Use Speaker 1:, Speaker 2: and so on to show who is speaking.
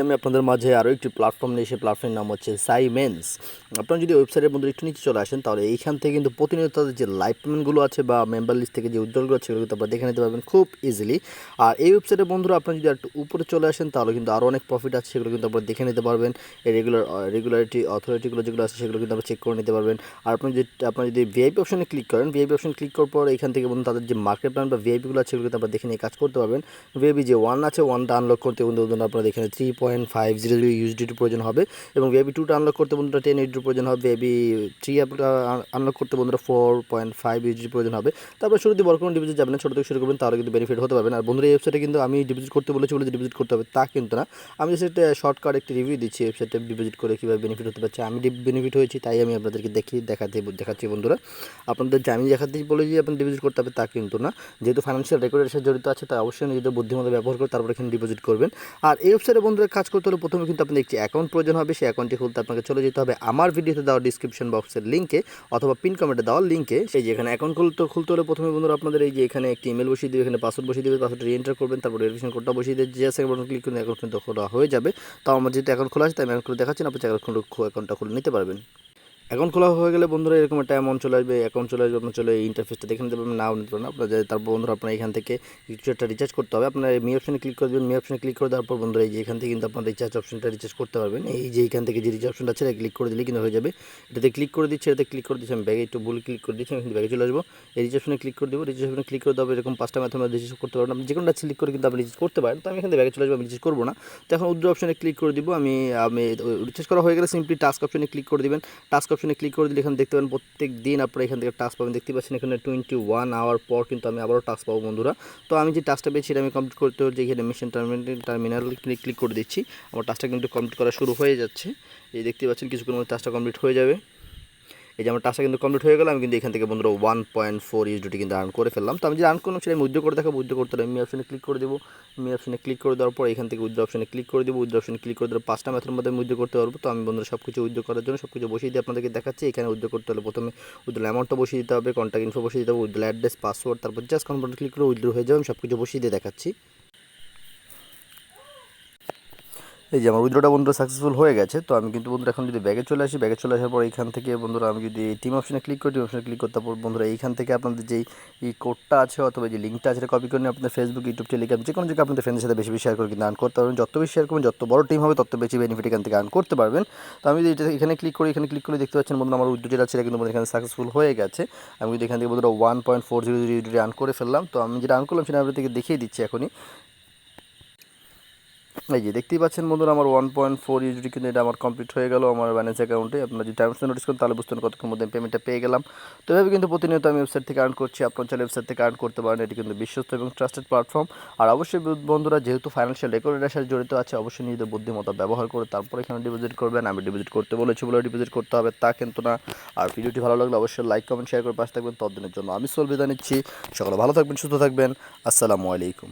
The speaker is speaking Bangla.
Speaker 1: আমি আপনাদের মাঝে আরও একটি প্ল্যাটফর্ম নিয়ে সেই প্ল্যাটফর্মের নাম হচ্ছে সাইমেন্স। আপনারা যদি ওয়েবসাইটের মধ্যে একটু নিচে চলে আসেন তাহলে এইখান থেকে কিন্তু প্রতিনিয়ত তাদের যে লাইভ পেমেন্টগুলো আছে বা মেম্বার লিস্ট থেকে যে উইথড্রলগুলো আছে সেগুলো কিন্তু আপনারা দেখে নিতে পারবেন খুব ইজিলি। আর এই ওয়েবসাইটের বন্ধুরা আপনারা যদি একটু উপরে চলে আসেন তাহলে কিন্তু আরও অনেক প্রফিট আছে, সেগুলো কিন্তু আপনারা দেখে নিতে পারবেন। এই রেগুলারিটি অথরিটিগুলো যেগুলো আছে সেগুলো কিন্তু আপনারা চেক করে নিতে পারবেন। আর আপনারা যদি ভিআইপি অপশনে ক্লিক করেন, ভিআইপি অপশন ক্লিক করার পর এখান থেকে বন্ধু তাদের যে মার্কেট প্ল্যান বা ভিআইপিগুলো আছে সেগুলো কিন্তু আপনারা দেখে নিয়ে কাজ করতে পারবেন। ভিআইপি যে ওয়ান আছে, ওয়ানটা আনলক করতে বন্ধু আপনারা এখানে 3.500 ইউএসডিটি প্রয়োজন হবে, এবং ভিআইপি 2টা আনলক করতে বন্ধুরা 10 ইউএসডি প্রয়োজন হবে। ভিআইপি 3 আনলক করতে বন্ধুরা 4.5 ইউএসডি প্রয়োজন হবে। তারপর শুরুতে বড় কোনো ডিপোজিট যাবেন, ছোটো থেকে শুরু করবেন, তাহলে কিন্তু বেনিফিট হতে পারবেন। আর বন্ধুরা এই ওয়েবসাইটে কিন্তু আমি ডিপোজিট করতে বলেছি বলে যে ডিপোজিট করতে হবে তা কিন্তু না, আমি জাস্ট শর্টকাট একটি রিভিউ দিচ্ছি ওয়েবসাইটে ডিপোজিট করে কীভাবে বেনিফিট হতে পারছে। আমি বেনিফিট হয়েছি তাই আমি আপনাদেরকে দেখাচ্ছি বন্ধুরা। আপনাদের যে আমি দেখাতেই বলে যে আপনার ডিপোজিট করতে হবে তা কিন্তু না, যেহেতু ফাইন্যান্সিয়াল রেকর্ডের সাথে জড়িত আছে তাই অবশ্যই নিজেদের বুদ্ধিমত্তা ব্যবহার করে তারপর এখানে ডিপোজিট করবেন। আর এই ওয়েবসাইটে বন্ধুরা কাজ করতে হলে প্রথমে কিন্তু আপনাদের একটি অ্যাকাউন্ট প্রয়োজন হবে। সেই অ্যাকাউন্টটি খুলতে আপনাকে চলে যেতে হবে আমার ভিডিওতে দেওয়া ডিসক্রিপশন বক্সের লিঙ্কে অথবা পিন কমেন্টে দেওয়া লিঙ্কে। সেই যে এখানে অ্যাকাউন্ট খুলতে হলে প্রথমে বন্ধুরা আপনাদের এই যে এখানে একটি ইমেল বসিয়ে দেবে, এখানে পাসওয়ার্ড বসিয়ে দেবে, পাসওয়ার্ডটা রিএন্টার করবেন, তারপর ভেরিফিকেশন কোডটা বসিয়ে দিয়ে জিএস বাটন ক্লিক করে অ্যাকাউন্ট কিন্তু খোলা হয়ে যাবে। তাও আমার যেহেতু অ্যাকাউন্ট খোলা আছে তাই আমি অ্যাকাউন্ট খুলে দেখাচ্ছি, আপনি অ্যাকাউন্টটা খুলে নিতে পারবেন। অ্যাকাউন্ট খোলা হয়ে গেলে বন্ধুরা এরকম একটা অ্যামাউন্ট চলে আসবে, অ্যাকাউন্ট চলে আসবে, আপনার চলে এই ইন্টারফেসটা দেখে নিতে পারবেন, নাও নিতে পারবেন আপনার। তারপর বন্ধুরা আপনার এখান থেকে কিছু একটা রিচার্জ করতে হবে, আপনার মি অপশনে ক্লিক করে দেবেন। মি অপশনে ক্লিক করে দেওয়ার পর বন্ধুরা এই যে এখান থেকে কিন্তু আপনার রিচার্জ অপশনটা রিচার্জ করতে পারবেন। এই যে এখান থেকে যে রিচার্জ অপশনটা আছে এটা ক্লিক করে দিলে কিন্তু হয়ে যাবে। এটাতে ক্লিক করে দিচ্ছি, এটাতে ক্লিক করে দিচ্ছি, আমি ব্যাগে একটু ভুল ক্লিক করে দিচ্ছি, আমি কিন্তু ব্যাগে চলে আসবো। এই রিচার্জ অপশনে ক্লিক করে দেবো, রিচার্জ অপশনে ক্লিক করে দেবো, এরকম 5টা মেথড রিচার্জ করতে পারবেন। আপনি যে কোনোটা সিলেক্ট করে কিন্তু আপনি রিচার্জ করতে পারেন। তো আমি এখান থেকে ব্যাগে চলে আসবো, আমি রিচার্জ করবো না। তো এখন উইথড্র অপশনে ক্লিক করে দিব। আমি রিচার্জ করা হয়ে গেলে সিম্পলি টাস্ক অপশনে ক্লিক করে দেবেন। টাস্ক অপশনে ক্লিক করে দিলে এখানে দেখতে পাবেন প্রত্যেক দিন আপনারা এখান থেকে টাস্ক পাবেন। দেখতে পাচ্ছেন এখানে 21 আওয়ার পর কিন্তু আমি আবারও টাস্ক পাবো বন্ধুরা। তো আমি যে টাস্কটা পেয়েছি এটা আমি কমপ্লিট করতে হচ্ছে এখানে মিশন টার্মিনাল ক্লিক করে দিচ্ছি। আমার টাস্কটা কিন্তু কমপ্লিট করা শুরু হয়ে যাচ্ছে। এই দেখতে পাচ্ছেন কিছুক্ষণের মধ্যে টাস্কটা কমপ্লিট হয়ে যাবে। এই যে আমার টাস্কটা কিন্তু কমপ্লিট হয়ে গেল, আমি কিন্তু এখান থেকে বন্ধুরা 1.4 ইউএসডি কিন্তু আর্ন করে ফেললাম। তো আমি যে আর্ন করলাম সেটা আমি উইথড্র করে দেখাবো। উইথড্র করতে হলে আমি অপশনে ক্লিক করে দেবো। আমি অপশনে ক্লিক করে দেওয়ার পর এখান থেকে উইথড্র অপশনে ক্লিক করে দেবো। উইথড্র অপশনে ক্লিক করে দেওয়ার 5টা মেথডের মধ্যে আমি উইথড্র করতে পারবো। তো আমি বন্ধুরা সব কিছু উইথড্র করার জন্য সব কিছু বসিয়ে দিয়ে আপনাদেরকে দেখাচ্ছি। এখানে উইথড্র করতে হলে প্রথমে উইথড্র অ্যামাউন্টটা বসিয়ে দিতে হবে, কন্ট্যাক্ট ইনফো বসিয়ে দিতে হবে, উইথড্র অ্যাড্রেস, পাসওয়ার্ড, তারপর জাস্ট কনফার্ম ক্লিক করে উইথড্র হয়ে যাবে। আমি সব কিছু বসিয়ে দিয়ে দেখাচ্ছি। এই যে আমার উইথড্রটা বন্ধুরা সাকসেসফুল হয়ে গেছে। তো আমি কিন্তু বন্ধুরা এখন যদি ব্যাগে চলে আসি, ব্যাগে চলে আসার পর এইখান থেকে বন্ধুরা আমি যদি টিম অপশনে ক্লিক করি, টিম অপশনে ক্লিক করতে পর বন্ধুরা এইখান থেকে আপনাদের যেই কোডটা আছে অথবা যে লিঙ্কটা আছে কপি করে নিয়ে আপনাদের ফেসবুক, ইউটিউব, টেলিগ্রাম যে কোনো জায়গায় আপনাদের ফ্রেন্ডের সাথে বেশি শেয়ার করে কিন্তু আর্ন করতে পারবেন। যত বেশি শেয়ার করবেন, যত বড় টিম হবে তত বেশি বেনিফিট এখান থেকে আর্ন করতে পারবেন। তো আমি যদি এখানে ক্লিক করে দেখতে পাচ্ছেন বন্ধুরা আমার উইথড্র যেটা ছিল কিন্তু এখানে সাকসেসফুল হয়ে গেছে। আমি কিন্তু এখান থেকে বন্ধুরা 1.40 ইউএসডি আর্ন করে ফেললাম। তো আমি যেটা আর্ন করলাম সেটা আপনাদেরকে দেখিয়ে দিচ্ছি এখনই। এই যে দেখতেই পাচ্ছেন বন্ধুরা আমার 1.4 ইউএসডি কিন্তু এটা আমার কমপ্লিট হয়ে গেল আমার ব্যালেন্স অ্যাকাউন্টে। আপনারা যদি টাইমস নোটিস করেন তাহলে বুঝতে পারেন কতক্ষণ মধ্যে পেমেন্টটা পেয়ে গেলাম। তো এভাবে কিন্তু প্রতিনিয়ত আমি ওয়েবসাইট থেকে আর্ন করছি, আপনার চাইলে ওয়েবসাইট থেকে আর্ন করতে পারেন। এটি কিন্তু বিশ্বস্ত এবং ট্রাস্টেড প্ল্যাটফর্ম। আর অবশ্যই বন্ধুরা যেহেতু ফাইন্যান্সিয়াল রেকর্ডের সাথে জড়িত আছে অবশ্যই নিজেদের বুদ্ধিমত্তা ব্যবহার করে তারপর এখানে ডিপোজিট করবেন। আমি ডিপোজিট করতে বলেছি বলে ডিপোজিট করতে হবে তা কিন্তু না। আর ভিডিওটি ভালো লাগলে অবশ্যই লাইক, কমেন্ট, শেয়ার করে পাশে থাকবেন। ততদিনের জন্য আমি সোল বিদায় নিচ্ছি। সকলে ভালো থাকবেন, সুস্থ থাকবেন। আসসালামু আলাইকুম।